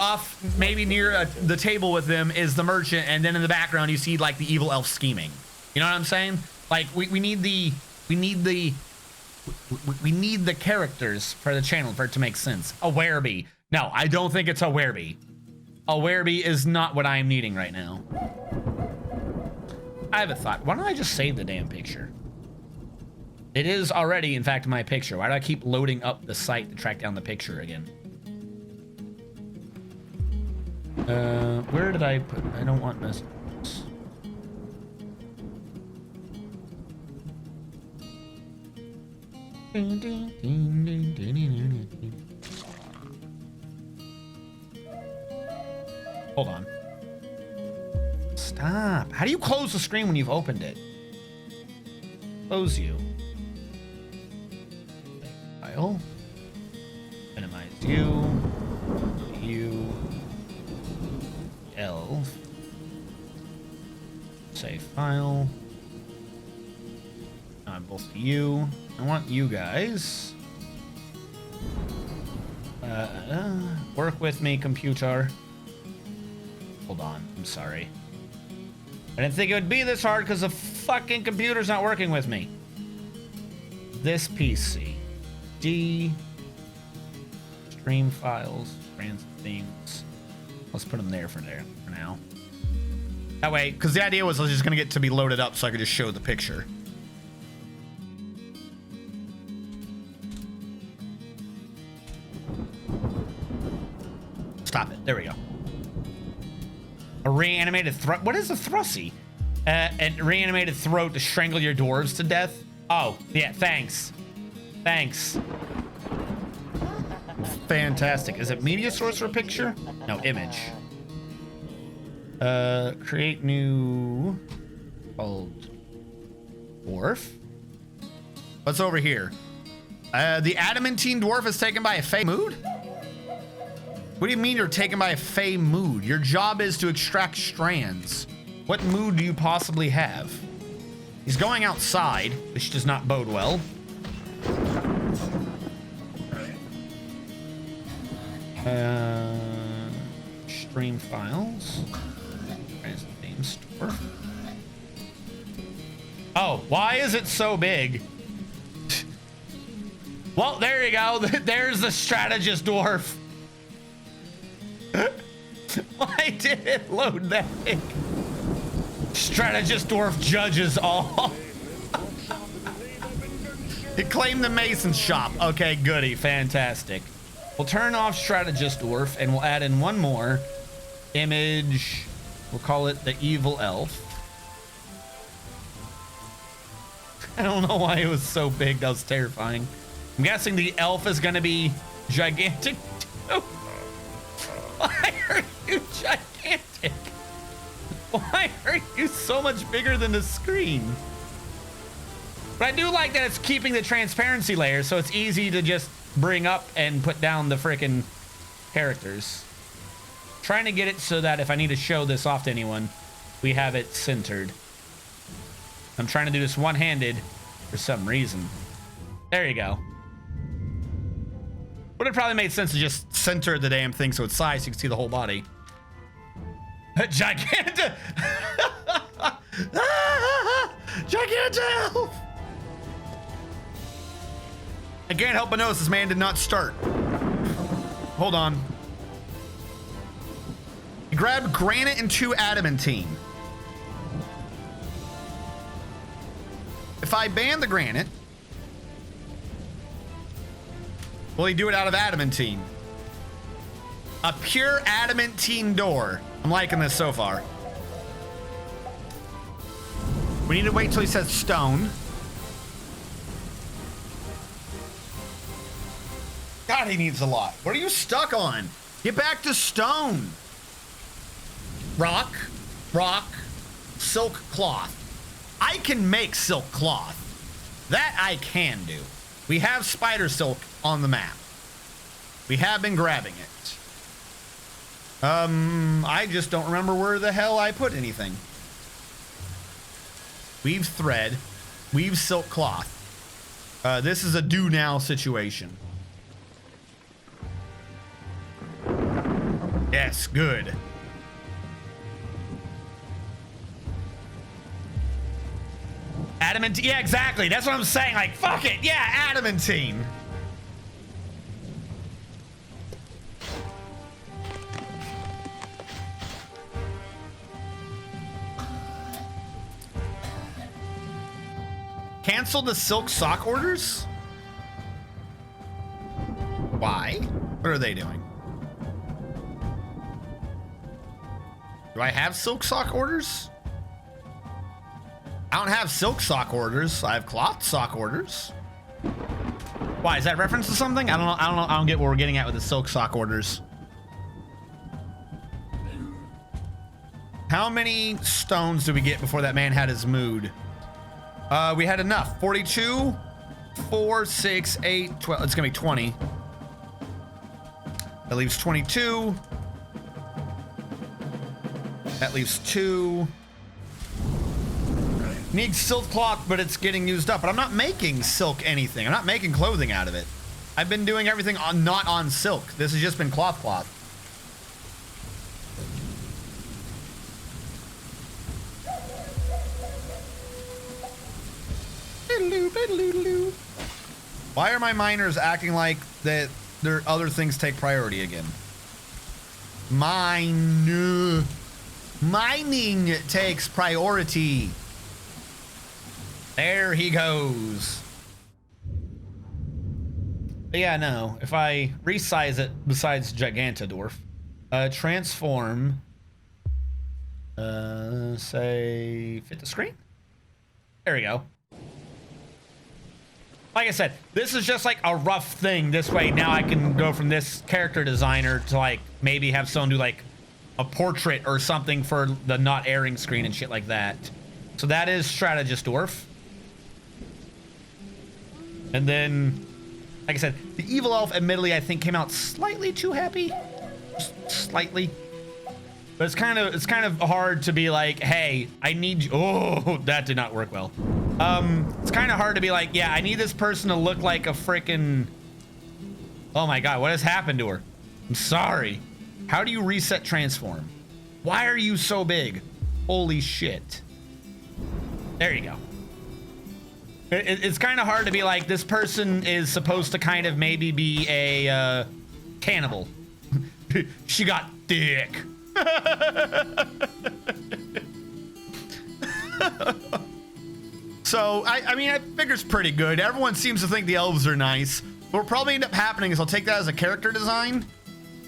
near the table with them is the merchant. And then in the background, you see like the evil elf scheming. You know what I'm saying? Like we need the characters for the channel for it to make sense. A werebee. No, I don't think it's a werebee. A werebee is not what I am needing right now. I have a thought. Why don't I just save the damn picture? It is already, in fact, my picture. Why do I keep loading up the site to track down the picture again? Where did I put? I don't want this. Hold on. Stop. How do you close the screen when you've opened it? Close you. File. Minimize you. You. Elf. Save file. Both you. I want you guys. Work with me, computer. Hold on. I'm sorry. I didn't think it would be this hard because the fucking computer's not working with me. This PC. D. Stream files. Trans themes. Let's put them there for now. That way, because the idea was I was just going to get to be loaded up so I could just show the picture. Stop it. There we go. A reanimated throat. What is a thrussie? A reanimated throat to strangle your dwarves to death. Oh, yeah. Thanks. Thanks. Fantastic. Is it media source for picture? No, image. Create new. Called dwarf. What's over here? The adamantine dwarf is taken by a fey mood. What do you mean you're taken by a fey mood? Your job is to extract strands. What mood do you possibly have? He's going outside, which does not bode well. Stream files. There's the name store. Oh, why is it so big? Well, there you go. There's the strategist dwarf. Why did it load that big? Strategist dwarf judges all. It claimed the mason shop. Okay, goody, fantastic. We'll turn off strategist dwarf and we'll add in one more image. We'll call it the evil elf. I don't know why it was so big. That was terrifying. I'm guessing the elf is gonna be gigantic too. Why are you gigantic? Why are you so much bigger than the screen? But I do like that it's keeping the transparency layer, so it's easy to just bring up and put down the frickin' characters. Trying to get it so that if I need to show this off to anyone, we have it centered. I'm trying to do this one-handed for some reason. There you go. Would have probably made sense to just center the damn thing so it's sized so you can see the whole body. Gigantic! Gigantic! I can't help but notice this man did not start. Hold on. He grabbed granite and 2 adamantine. If I ban the granite, will he do it out of adamantine? A pure adamantine door. I'm liking this so far. We need to wait till he says stone. God, he needs a lot. What are you stuck on? Get back to stone. Rock, silk cloth. I can make silk cloth. That I can do. We have spider silk on the map. We have been grabbing it. I just don't remember where the hell I put anything. Weave thread, weave silk cloth. This is a do now situation. Yes, good. Adamantine, yeah, exactly. That's what I'm saying. Like, fuck it. Yeah, adamantine. Cancel the silk sock orders? Why? What are they doing? Do I have silk sock orders? I don't have silk sock orders. I have cloth sock orders. Why, is that reference to something? I don't know. I don't get what we're getting at with the silk sock orders. How many stones did we get before that man had his mood? We had enough. 42, 4, 6, 8, 12. It's gonna be 20. That leaves 22. That leaves 2. Need silk cloth, but it's getting used up. But I'm not making silk anything. I'm not making clothing out of it. I've been doing everything on not on silk. This has just been cloth. Why are my miners acting like that their other things take priority again? Mining takes priority. There he goes. But yeah, no. If I resize it, besides Gigantadorf, transform, say, fit the screen. There we go. Like I said, this is just like a rough thing. This way, now I can go from this character designer to like maybe have someone do like a portrait or something for the not airing screen and shit like that. So that is Strategist Dwarf. And then, like I said, the Evil Elf, admittedly, I think came out slightly too happy. slightly. But it's kind of hard to be like, hey, I need you. Oh, that did not work well. It's kind of hard to be like, yeah, I need this person to look like a freaking. Oh my God, what has happened to her? I'm sorry. How do you reset transform? Why are you so big? Holy shit. There you go. It's kind of hard to be like, this person is supposed to kind of maybe be a cannibal. She got thick. So, I mean, I figure it's pretty good. Everyone seems to think the elves are nice. What will probably end up happening is I'll take that as a character design.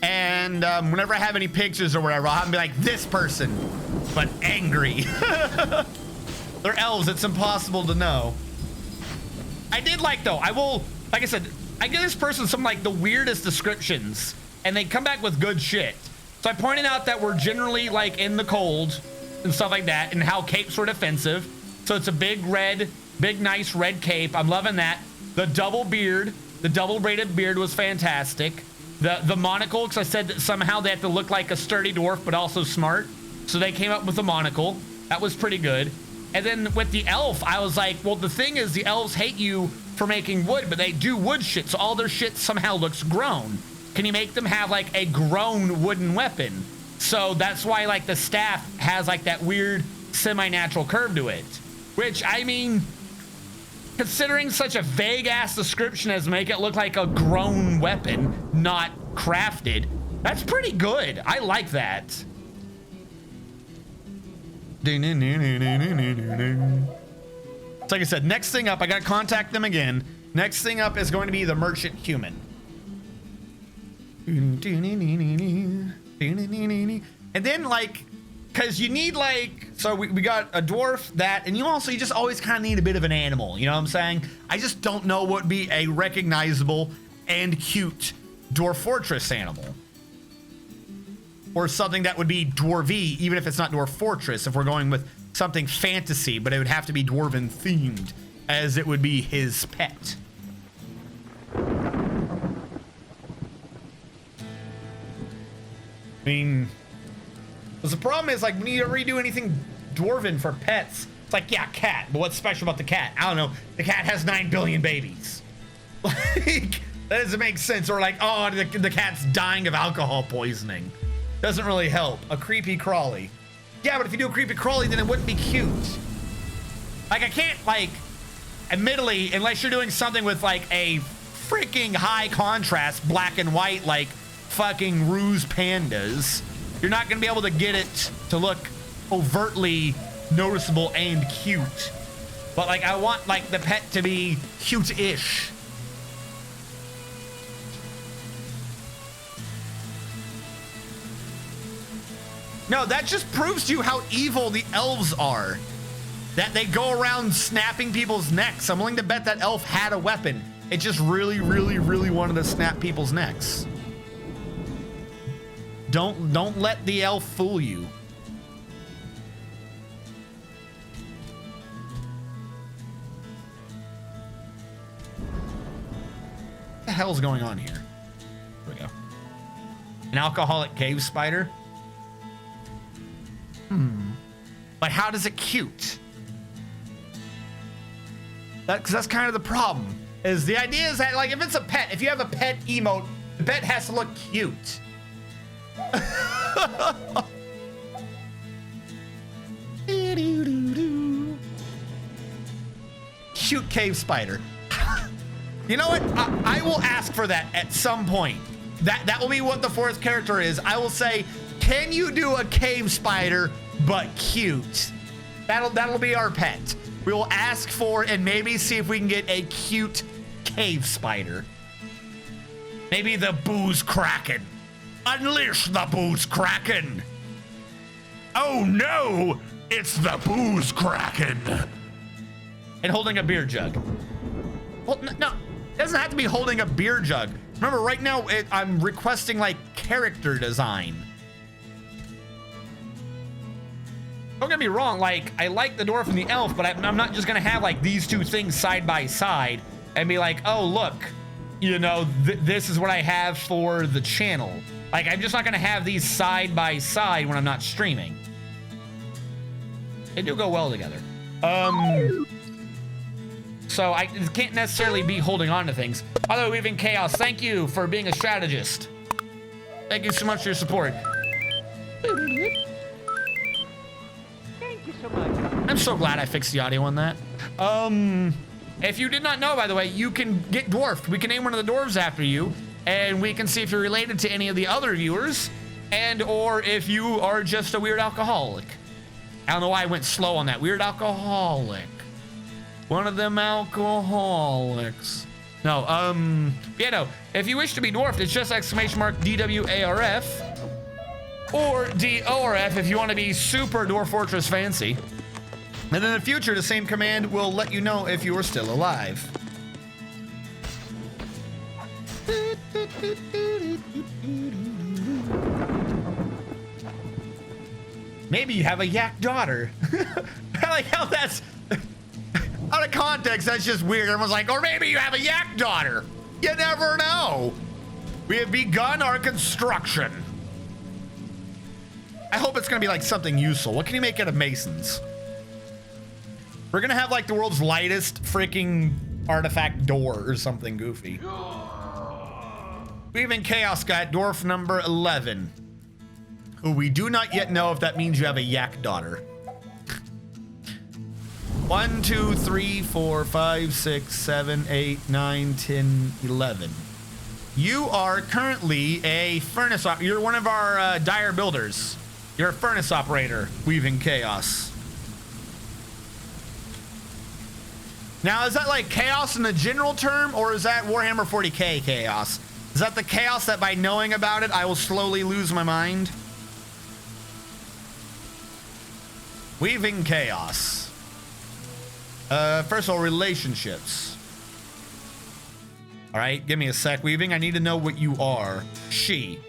And whenever I have any pictures or whatever, I'll have them be like, this person, but angry. They're elves. It's impossible to know. I did like, though, like I said, I give this person some, like, the weirdest descriptions. And they come back with good shit. So I pointed out that we're generally, like, in the cold and stuff like that, and how capes were defensive. So it's a big, nice red cape. I'm loving that. The double beard, the double braided beard was fantastic. The monocle, because I said that somehow they have to look like a sturdy dwarf, but also smart. So they came up with the monocle. That was pretty good. And then with the elf, I was like, well, the thing is, the elves hate you for making wood, but they do wood shit, so all their shit somehow looks grown. Can you make them have, like, a grown wooden weapon? So that's why, like, the staff has, like, that weird semi-natural curve to it. Which, I mean, considering such a vague-ass description as make it look like a grown weapon, not crafted, that's pretty good. I like that. So like I said, next thing up, I gotta contact them again. Next thing up is going to be the merchant human. And then, like, because you need, like, so we got a dwarf, that, and you just always kind of need a bit of an animal, you know what I'm saying? I just don't know what would be a recognizable and cute Dwarf Fortress animal. Or something that would be dwarvy, even if it's not Dwarf Fortress, if we're going with something fantasy, but it would have to be dwarven themed, as it would be his pet. I mean, the problem is, like, when you redo anything dwarven for pets, it's like, yeah, cat, but what's special about the cat? I don't know. The cat has 9 billion babies. Like, that doesn't make sense. Or like, oh, the cat's dying of alcohol poisoning. Doesn't really help. A creepy crawly. Yeah, but if you do a creepy crawly, then it wouldn't be cute. Like, I can't, like, admittedly, unless you're doing something with, like, a freaking high contrast, black and white, like, fucking ruse pandas, you're not gonna be able to get it to look overtly noticeable and cute. But, like, I want, like, the pet to be cute-ish. No, that just proves to you how evil the elves are. That they go around snapping people's necks. I'm willing to bet that elf had a weapon. It just really, really, really wanted to snap people's necks. Don't let the elf fool you. What the hell's going on here? Here we go. An alcoholic cave spider? But how does it cute? Because that's kind of the problem. Is the idea is that, like, if it's a pet, if you have a pet emote, the pet has to look cute. Cute cave spider. You know what? I will ask for that at some point. That will be what the fourth character is. I will say, can you do a cave spider but cute? That'll be our pet. We will ask for and maybe see if we can get a cute cave spider. Maybe the booze kraken. Unleash the booze kraken.
Oh no, it's the booze kraken.
And holding a beer jug. Well, no, it doesn't have to be holding a beer jug. Remember, right now I'm requesting, like, character design. Don't get me wrong, like, I like the dwarf and the elf, but I'm not just gonna have, like, these two things side by side and be like, oh, look, you know, this is what I have for the channel.
Like, I'm just not gonna have these side by side when I'm not streaming. They do go well together. So I can't necessarily be holding on to things. By the way, Weaving Chaos, thank you for being a strategist. Thank you so much for your support.
Thank you so much.
I'm so glad I fixed the audio on that. If you did not know, by the way, you can get dwarfed. We can name one of the dwarves after you, and we can see if you're related to any of the other viewers, and or if you are just a weird alcoholic. I don't know why I went slow on that. Weird alcoholic. One of them alcoholics. No, yeah, no. If you wish to be dwarfed, it's just !DWARF or DORF if you want to be super Dwarf Fortress fancy. And in the future, the same command will let you know if you are still alive. Maybe you have a yak daughter. I like how that's out of context. That's just weird. Everyone's like, or maybe you have a yak daughter. You never know. We have begun our construction. I hope it's gonna be like something useful. What can you make out of masons? We're gonna have like the world's lightest freaking artifact door or something goofy. Weaving Chaos got dwarf number 11. Who we do not yet know if that means you have a yak daughter. 1, 2, 3, 4, 5, 6, 7, 8, 9, 10, 11. You are currently a furnace operator. You're one of our dire builders. You're a furnace operator, Weaving Chaos. Now, is that like chaos in the general term, or is that Warhammer 40k chaos? Is that the chaos that by knowing about it, I will slowly lose my mind? Weaving Chaos. First of all, relationships. All right, give me a sec, Weaving. I need to know what you are. She.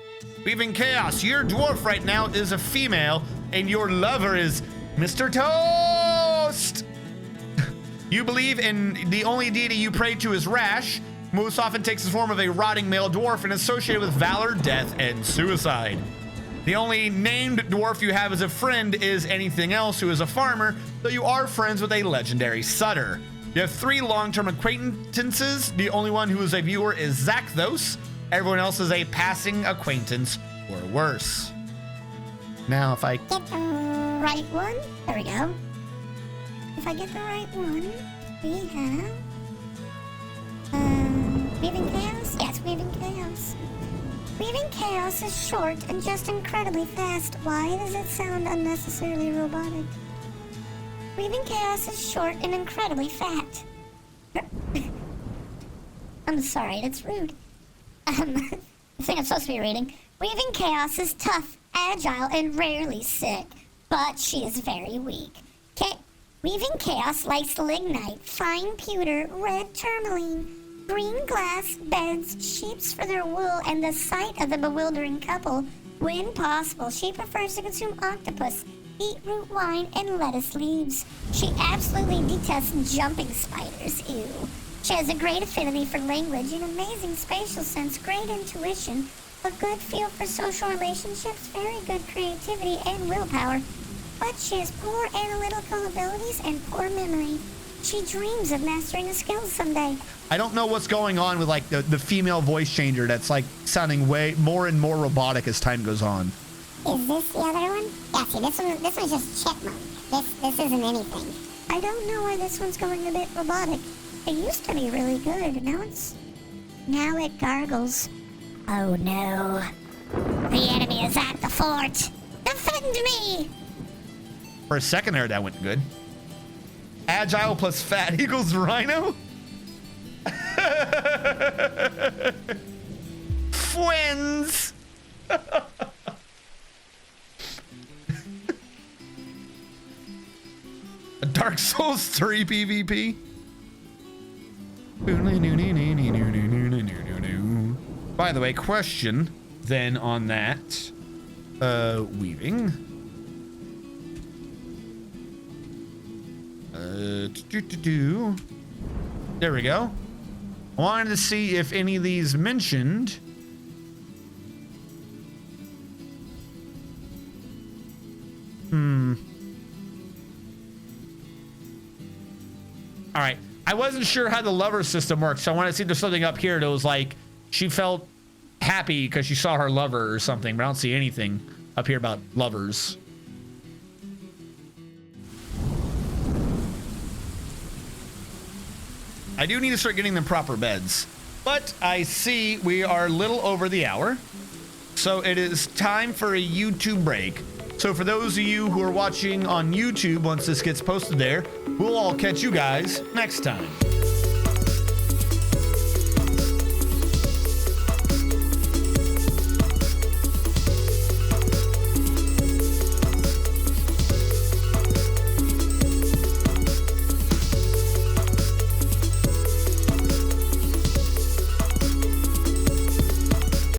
Weaving Chaos, your dwarf right now is a female, and your lover is Mr. Toast. You believe in the only deity you pray to is Rash. Most often takes the form of a rotting male dwarf and is associated with valor, death, and suicide. The only named dwarf you have as a friend is anything else who is a farmer, though you are friends with a legendary sutter. You have 3 long-term acquaintances. The only one who is a viewer is Zakthos. Everyone else is a passing acquaintance or worse. Now, if I
get the right one, there we go. If I get the right one, we have Weaving Chaos? Yes, Weaving Chaos. Weaving Chaos is short and just incredibly fast. Why does it sound unnecessarily robotic? Weaving Chaos is short and incredibly fat. I'm sorry, that's rude. The thing I'm supposed to be reading. Weaving Chaos is tough, agile, and rarely sick, but she is very weak. Weaving Chaos likes lignite, fine pewter, red tourmaline, green glass, beds, sheeps for their wool, and the sight of the bewildering couple. When possible, she prefers to consume octopus, beetroot wine, and lettuce leaves. She absolutely detests jumping spiders, ew. She has a great affinity for language, an amazing spatial sense, great intuition, a good feel for social relationships, very good creativity, and willpower. But she has poor analytical abilities and poor memory. She dreams of mastering a skill someday.
I don't know what's going on with like the female voice changer that's like sounding way more and more robotic as time goes on.
Is this the other one? Yeah, see, this one's just chipmunk. This isn't anything. I don't know why this one's going a bit robotic. It used to be really good, now it gargles. Oh no. The enemy is at the fort. Defend me!
For a second there, that went good. Agile plus fat equals rhino? Twins! A Dark Souls 3 PvP? By the way, question then on that. Weaving. There we go. I wanted to see if any of these mentioned All right. I wasn't sure how the lover system works, so I wanted to see if there's something up here that was like she felt happy because she saw her lover or something, but I don't see anything up here about lovers.
I do need to start getting them proper beds, but I see we are a little over the hour, so it is time for a YouTube break. So for those of you who are watching on YouTube, once this gets posted there, we'll all catch you guys next time.